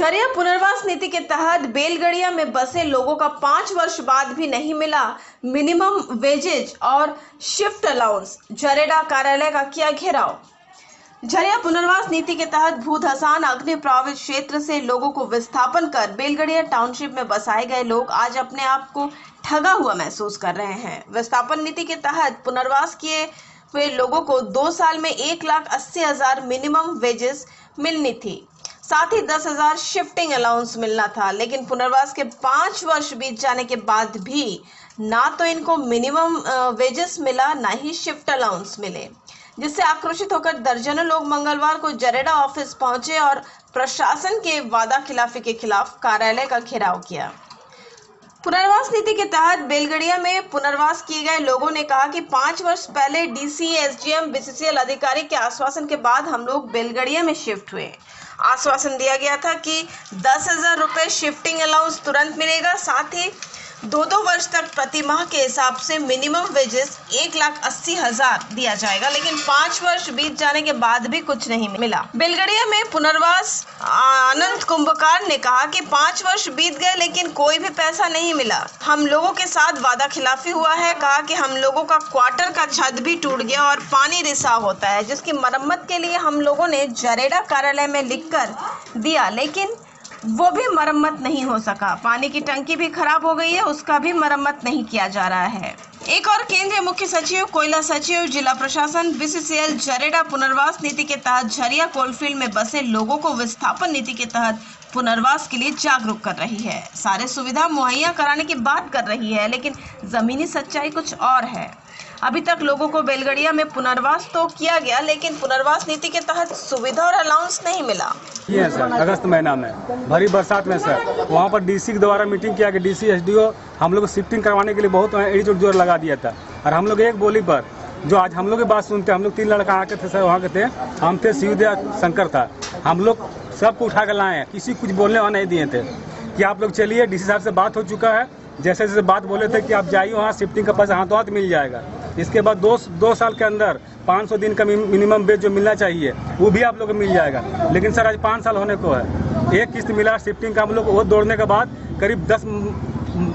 झरिया पुनर्वास नीति के तहत बेलगड़िया में बसे लोगों का 5 वर्ष बाद भी नहीं मिला मिनिमम वेजेज और शिफ्ट अलाउंस। झरेड़ा कार्यालय का किया घेराव। झरिया पुनर्वास नीति के तहत भू धसान अग्नि प्रभावित क्षेत्र से लोगों को विस्थापन कर बेलगड़िया टाउनशिप में बसाए गए लोग आज अपने आप को ठगा हुआ महसूस कर रहे हैं। विस्थापन नीति के तहत पुनर्वास किए हुए लोगों को 2 साल में 1,80,000 मिनिमम वेजेस मिलनी थी, साथ ही 10,000 शिफ्टिंग अलाउंस मिलना था। लेकिन पुनर्वास के 5 वर्ष बीत जाने के बाद भी ना तो इनको मिनिमम वेजेस मिला, ना ही शिफ्ट अलाउंस मिले, जिससे आक्रोशित होकर दर्जनों लोग मंगलवार को झरेड़ा ऑफिस पहुंचे और प्रशासन के वादा खिलाफी के खिलाफ कार्यालय का घेराव किया। पुनर्वास नीति के तहत बेलगड़िया में पुनर्वास किए गए लोगों ने कहा कि 5 वर्ष पहले डीसी, एसडीएम, बीसीसीएल अधिकारी के आश्वासन के बाद हम लोग बेलगड़िया में शिफ्ट हुए। आश्वासन दिया गया था कि 10,000 रुपये शिफ्टिंग अलाउंस तुरंत मिलेगा, साथ ही 2 वर्ष तक प्रति माह के हिसाब से मिनिमम वेजेस 1,80,000 दिया जाएगा। लेकिन 5 वर्ष बीत जाने के बाद भी कुछ नहीं मिला। बेलगड़िया में पुनर्वास आनंद कुंभकार ने कहा कि 5 वर्ष बीत गए लेकिन कोई भी पैसा नहीं मिला। हम लोगों के साथ वादा खिलाफी हुआ है। कहा कि हम लोगों का क्वार्टर का छत भी टूट गया और पानी रिसाव होता है, जिसकी मरम्मत के लिए हम लोगों ने झरेड़ा कार्यालय में लिखकर दिया, लेकिन वो भी मरम्मत नहीं हो सका। पानी की टंकी भी खराब हो गई है, उसका भी मरम्मत नहीं किया जा रहा है। एक और केंद्रीय मुख्य सचिव, कोयला सचिव, जिला प्रशासन, बीसीसीएल झरेड़ा पुनर्वास नीति के तहत झरिया कोलफील्ड में बसे लोगों को विस्थापन नीति के तहत पुनर्वास के लिए जागरूक कर रही है। सारे सुविधा मुहैया कराने की बात कर रही है, लेकिन जमीनी सच्चाई कुछ और है। अभी तक लोगों को बेलगड़िया में पुनर्वास तो किया गया, लेकिन पुनर्वास नीति के तहत सुविधा और अलाउंस नहीं मिला। ये सर अगस्त महीना में भरी बरसात में सर वहाँ पर डीसी के द्वारा मीटिंग किया कि डीसी, एसडीओ हम लोग को शिफ्टिंग करवाने के लिए बहुत जोर लगा दिया था। और हम लोग एक बोली पर जो आज हम लोग की बात सुनते, हम लोग 3 लड़का आके थे सर, वहाँ के थे, हम थे शिवदया शंकर था, हम लोग सबको उठा कर लाए हैं, किसी कुछ बोलने वहाँ नहीं दिए थे कि आप लोग चलिए। डीसी साहब से बात हो चुका है, जैसे जैसे बात बोले थे कि आप जाइए वहाँ शिफ्टिंग का पैसा हाथों हाथ मिल जाएगा। इसके बाद 2 साल के अंदर 500 दिन का मिनिमम वेज जो मिलना चाहिए वो भी आप लोग को मिल जाएगा। लेकिन सर आज 5 साल होने को है, एक किस्त मिला शिफ्टिंग का हम लोग वो दौड़ने के बाद करीब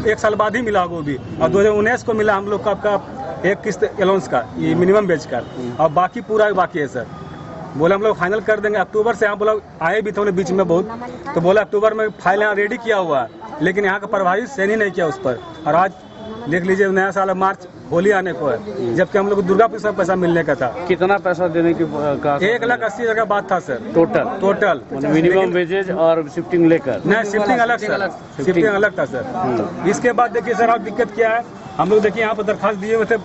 1 साल बाद ही मिला वो भी। और 2019 को मिला हम लोग का आपका एक किस्त अलाउंस का, ये मिनिमम वेज का, और बाकी पूरा बाकी है सर। बोले हम लोग फाइनल कर देंगे अक्टूबर से। यहाँ बोला आए भी थे बीच में बहुत, तो बोला अक्टूबर में फाइल यहाँ रेडी किया हुआ है, लेकिन यहाँ का प्रभारी सेन ही नहीं किया उस पर। और आज देख लीजिए नया साल मार्च, होली आने को है, जबकि हम लोग को दुर्गा पूजा पैसा मिलने का था। कितना पैसा देने की 1,80,000 का बात था सर टोटल मिनिमम वेजेज और शिफ्टिंग लेकर। नहीं, शिफ्टिंग अलग सर, शिफ्टिंग अलग था सर। इसके बाद देखिए सर आप दिक्कत क्या है, हम लोग देखिए यहाँ पर दरखास्त दिए हुए थे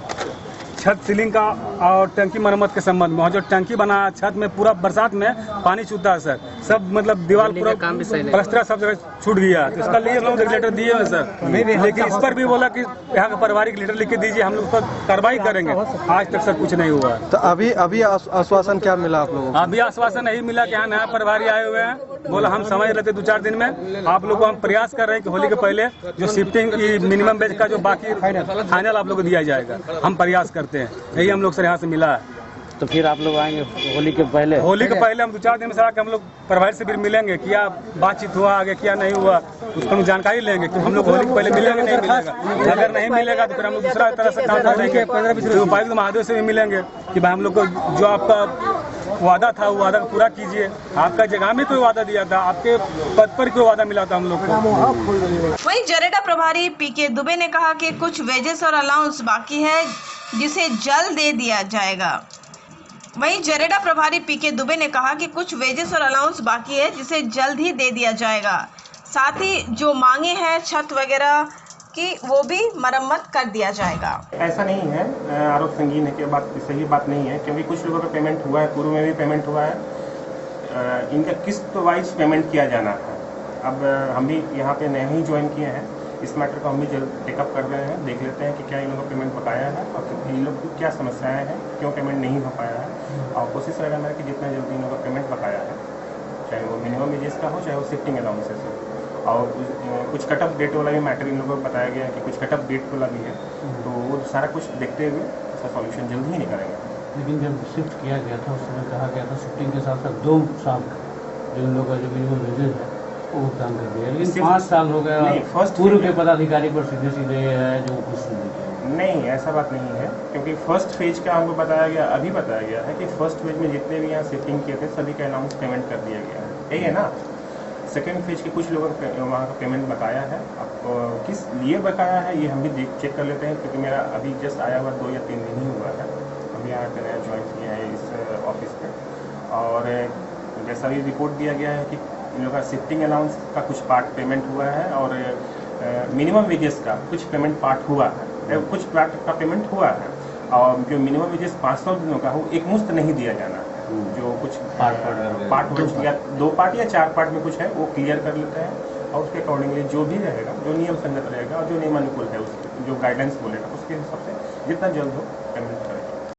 छत सीलिंग का और टंकी मरम्मत के संबंध में। जो टंकी बना छत में पूरा बरसात में पानी छूटता है सर, सब मतलब दीवार पूरा प्लास्टर सब जगह छूट गया। तो इसका लिए लोग लेटर दिए हुए सर, लेकिन इस पर भी बोला कि यहाँ का पारिवारिक लेटर लिख के दीजिए, हम लोग पर कार्रवाई करेंगे। आज तक सर कुछ नहीं हुआ। तो अभी आश्वासन क्या मिला आप लोगों को? अभी आश्वासन नहीं मिला कि यहाँ नया प्रभारी आए हुए हैं, बोला हम समझ रहे थे 2-4 दिन में। आप लोग को हम प्रयास कर रहे हैं कि होली के पहले जो शिफ्टिंग की मिनिमम वेज का जो बाकी फाइनल आप लोग को दिया जाएगा, हम प्रयास करते हैं। यही हम लोग सर यहाँ से मिला है। तो फिर आप लोग आएंगे होली के पहले? होली के पहले हम 2-4 दिन में सर आके हम लोग प्रभारी से फिर मिलेंगे, क्या बातचीत हुआ आगे क्या नहीं हुआ उसको हम जानकारी लेंगे कि हम लोग होली के पहले मिलेंगे नहीं मिलेगा। अगर नहीं मिलेगा तो फिर हम लोग दूसरा तरह से काम करेंगे। उपायुक्त महादेव से भी मिलेंगे कि भाई हम लोग को जो आपका वादा था वो वादा पूरा कीजिए। आपका जगह में कोई वादा दिया था, आपके पद पर कोई वादा मिला था हम लोग को। वहीं झरेड़ा प्रभारी पीके दुबे ने कहा कि कुछ वेजेस और अलाउंस बाकी है, जिसे जल्द दे दिया जाएगा। वहीं झरेड़ा प्रभारी पीके दुबे ने कहा कि कुछ वेजेस और अलाउंस बाकी है, जिसे जल्द ही दे दिया जाएगा। साथ ही जो मांगे हैं छत वगैरह की वो भी मरम्मत कर दिया जाएगा। ऐसा नहीं है, आरोप संगीन है कि बात सही बात नहीं है, क्योंकि कुछ लोगों का पेमेंट हुआ है, पूर्व में भी पेमेंट हुआ है। इनका किस्त वाइज पेमेंट किया जाना है। अब हम भी यहाँ पे नए ही ज्वाइन किए हैं, इस मैटर को हम भी जल्द टेकअप कर रहे हैं, देख लेते हैं कि क्या इन लोगों का पेमेंट बकाया है और इन लोग की क्या समस्याएं हैं, क्यों पेमेंट नहीं हो पाया है। और कोशिश रहेगा मेरा कि जितना जल्दी इन लोगों का पेमेंट बकाया है, चाहे वो मिनिमम वेजेस का हो चाहे वो शिफ्टिंग अलाउंसेस हो। और कुछ कटअप डेट वाला भी मैटर इन लोगों को बताया गया है कि कुछ कटअप डेट वाला भी है, तो वो सारा कुछ देखते हुए उसका सॉल्यूशन जल्द ही निकालेंगे। लेकिन जब शिफ्ट किया गया था उस समय कहा गया था शिफ्टिंग के साथ साथ 2 साल जो इन लोगों का जो मिनिमम वेजेज है भुगतान कर दिया, लेकिन सिर्फ- 5 साल हो गए नहीं, और first पूर्व phase के पदाधिकारी पर सीधे सीधे है जो कुछ नहीं, ऐसा बात नहीं है, क्योंकि फर्स्ट फेज का हमको बताया गया, अभी बताया गया है कि फर्स्ट फेज में जितने भी यहाँ शिफ्टिंग किए थे सभी का अनाउंस पेमेंट कर दिया गया है, यही है ना। सेकेंड फेज के कुछ लोगों का वहाँ का पेमेंट बकाया है। अब किस लिए बकाया है ये हम भी चेक कर लेते हैं, क्योंकि मेरा अभी जस्ट आया हुआ 2 या 3 दिन ही हुआ है, अभी यहाँ पे नया ज्वाइन किया है इस ऑफिस पे। और जैसा भी रिपोर्ट दिया गया है कि इन लोगों का शिफ्टिंग अलाउंस का कुछ पार्ट पेमेंट हुआ है और मिनिमम वेजेस का कुछ पेमेंट पार्ट हुआ है, कुछ पार्ट का पेमेंट हुआ है, और जो मिनिमम वेजेस 500 दिनों का हो एक मुश्त नहीं दिया जाना है। जो कुछ पार्ट या 2 पार्ट या 4 पार्ट में कुछ है वो क्लियर कर लेते हैं, और उसके अकॉर्डिंगली जो भी रहेगा, जो नियम संगत रहेगा और जो नियमानुकूल है, उसके जो गाइडेंस बोलेगा उसके हिसाब से जितना जल्द हो पेमेंट